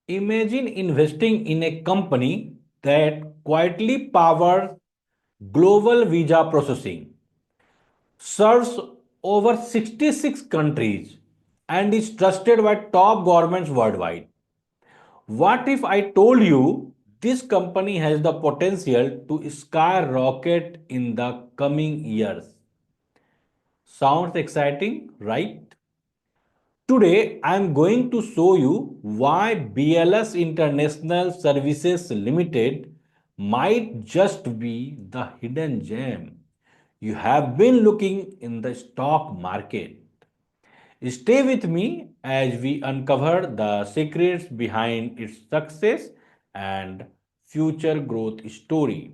Imagine investing in a company that quietly powers global visa processing, serves over 66 countries, and is trusted by top governments worldwide. What if I told you this company has the potential to skyrocket in the coming years? Sounds exciting, right? Today, I am going to show you why BLS International Services Limited might just be the hidden gem you have been looking in the stock market. Stay with me as we uncover the secrets behind its success and future growth story.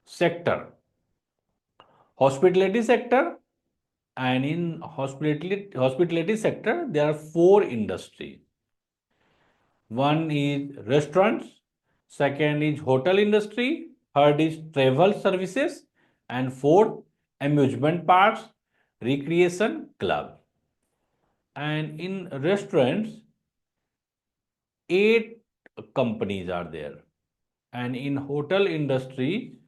Sector: hospitality sector. And in hospitality sector, there are four industries. One is restaurants, second is hotel industry, third is travel services, and fourth amusement parks, recreation club. And in restaurants, eight companies are there. And in hotel industry,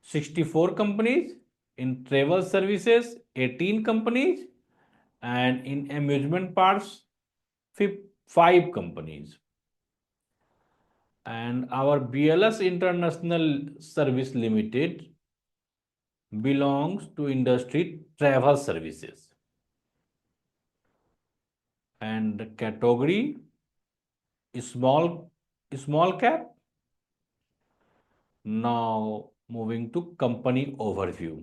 64 companies. In travel services, 18 companies. And in amusement parks, 5 companies. And our BLS International Service Limited belongs to industry travel services. And the category is small cap. Now moving to company overview.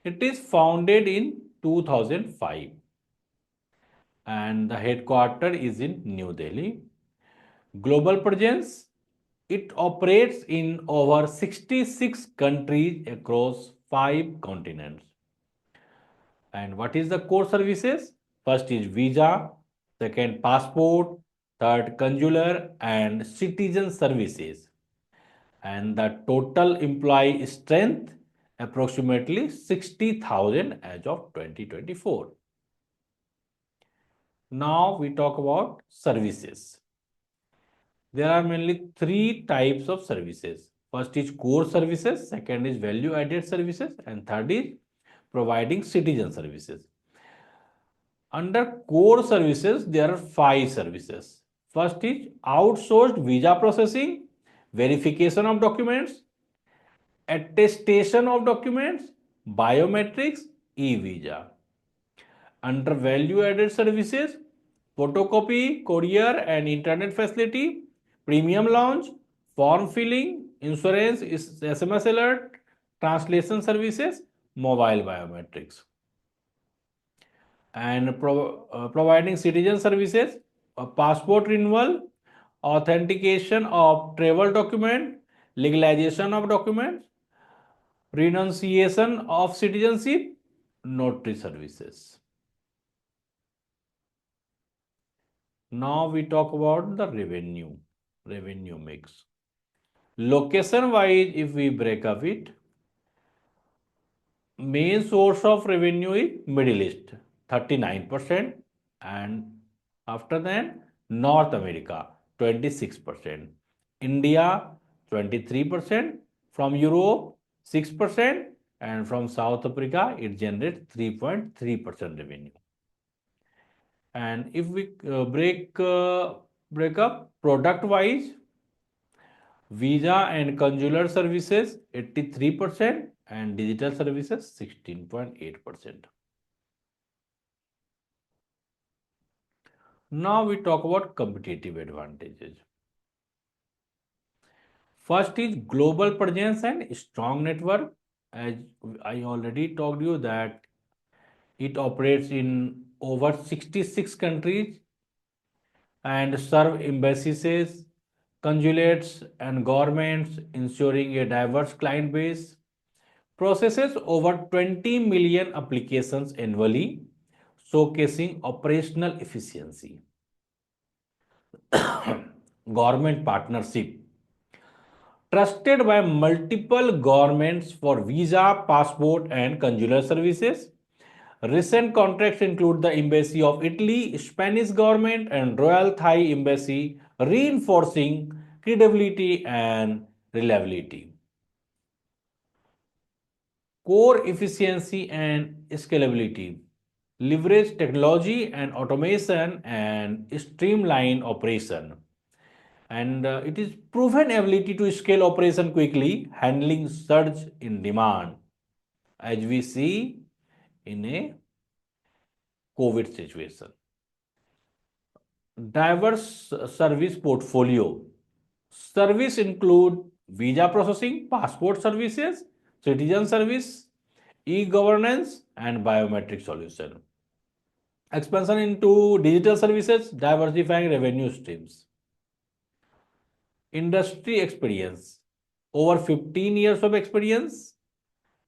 It is founded in 2005 and the headquarters is in New Delhi. Global presence: it operates in over 66 countries across 5 continents. And what is the core services? First is visa, second passport, third consular and citizen services. And the total employee strength approximately 60,000 as of 2024. Now we talk about services. There are mainly three types of services. First is core services, second is value added services, and third is providing citizen services. Under core services, there are 5 services. First is outsourced visa processing, verification of documents, attestation of documents, biometrics, e-visa. Under value added services, photocopy, courier and internet facility, premium lounge, form filling, insurance, SMS alert, translation services, mobile biometrics. And providing citizen services, passport renewal, authentication of travel document, legalization of documents, renunciation of citizenship, notary services. Now we talk about the revenue mix. Location wise, if we break up it, main source of revenue is Middle East, 39%, and after that, North America, 26%, India, 23%, from Europe, 6%, and from South Africa, it generates 3.3% revenue. And if we break up product wise, visa and consular services 83% and digital services 16.8%. Now we talk about competitive advantages. First is global presence and strong network. As I already told you that it operates in over 66 countries and serve embassies, consulates and governments, ensuring a diverse client base, processes over 20 million applications annually, showcasing operational efficiency. Government partnership. Trusted by multiple governments for visa, passport, and consular services. Recent contracts include the Embassy of Italy, Spanish government, and Royal Thai Embassy, reinforcing credibility and reliability. Core efficiency and scalability. Leverage technology and automation and streamline operation. And it is proven ability to scale operation quickly, handling surge in demand, as we see in a COVID situation. Diverse service portfolio. Service include visa processing, passport services, citizen service, e-governance, and biometric solution. Expansion into digital services, diversifying revenue streams. Industry experience. Over 15 years of experience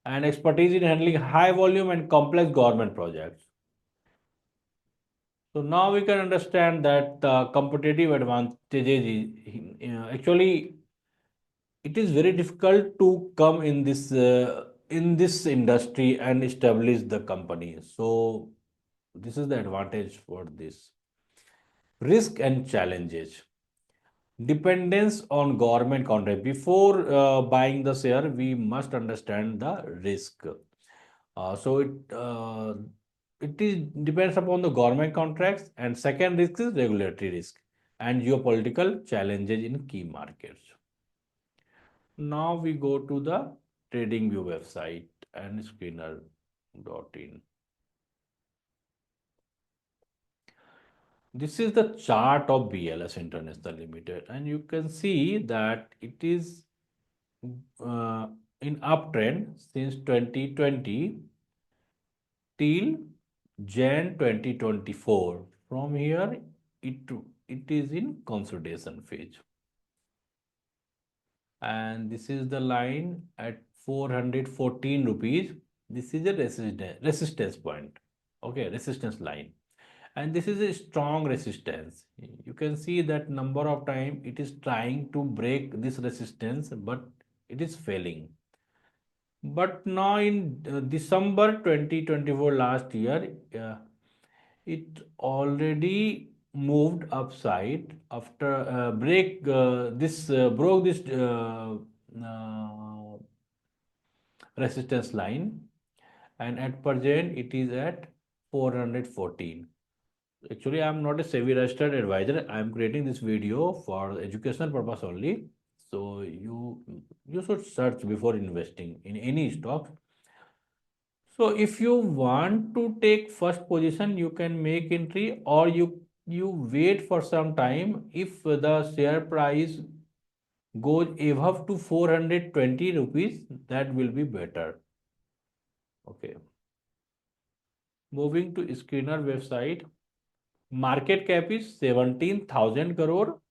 and expertise in handling high volume and complex government projects. So now we can understand that the competitive advantages actually it is very difficult to come in this industry and establish the company. So this is the advantage for this. Risk and challenges. Dependence on government contract. Before buying the share, we must understand the risk. So it is depends upon the government contracts, and second risk is regulatory risk and geopolitical challenges in key markets. Now we go to the TradingView website and screener.in. This is the chart of BLS International Limited, and you can see that it is uh, in uptrend since 2020 till Jan 2024. From here, it is in consolidation phase. And this is the line at 414 rupees. This is a resistance point. Okay, resistance line. And this is a strong resistance. You can see that number of time it is trying to break this resistance, but it is failing. But now in December 2024 last year, it already moved upside after break this broke this uh, resistance line, and at present it is at 414. Actually, I am not a SEBI registered advisor. I am creating this video for educational purpose only. So you should search before investing in any stock. So if you want to take first position, you can make entry, or you wait for some time. If the share price goes above to 420 rupees, that will be better. Okay. Moving to Skinner website. Market cap is 17,000 crore.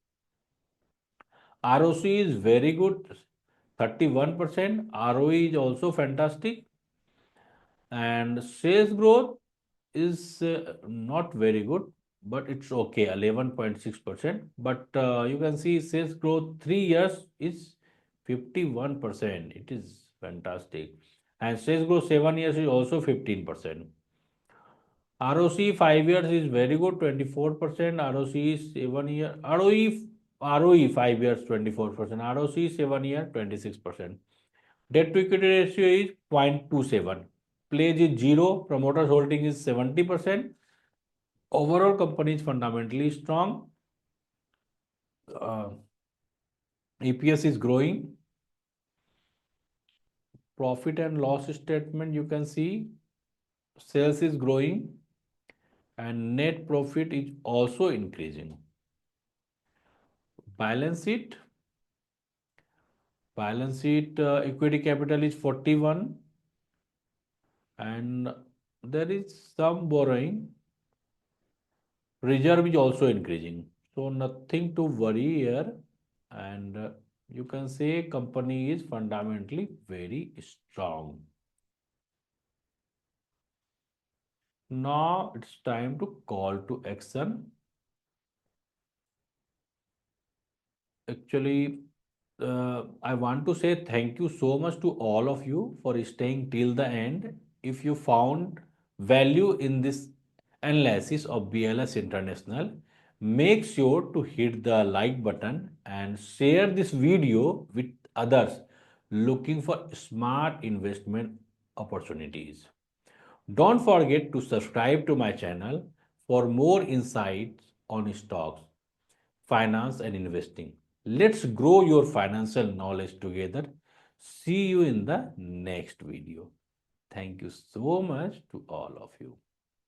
ROC is very good, 31%. ROE is also fantastic. And sales growth is not very good, but it's okay, 11.6%. But you can see sales growth 3 years is 51%. It is fantastic. And sales growth 7 years is also 15%. ROC 5 years is very good, 24%. ROC is 7 year. ROE 5 years 24%. ROC 7 year 26%. Debt to equity ratio is 0.27. Pledge is zero. Promoters holding is 70%. Overall, company is fundamentally strong. EPS is growing. Profit and loss statement, you can see sales is growing and net profit is also increasing. Balance sheet. Equity capital is 41 and there is some borrowing. Reserve is also increasing. So nothing to worry here, and you can say company is fundamentally very strong. Now it's time to call to action. Actually, I want to say thank you so much to all of you for staying till the end. If you found value in this analysis of BLS International, make sure to hit the like button and share this video with others looking for smart investment opportunities. Don't forget to subscribe to my channel for more insights on stocks, finance, and investing. Let's grow your financial knowledge together. See you in the next video. Thank you so much to all of you.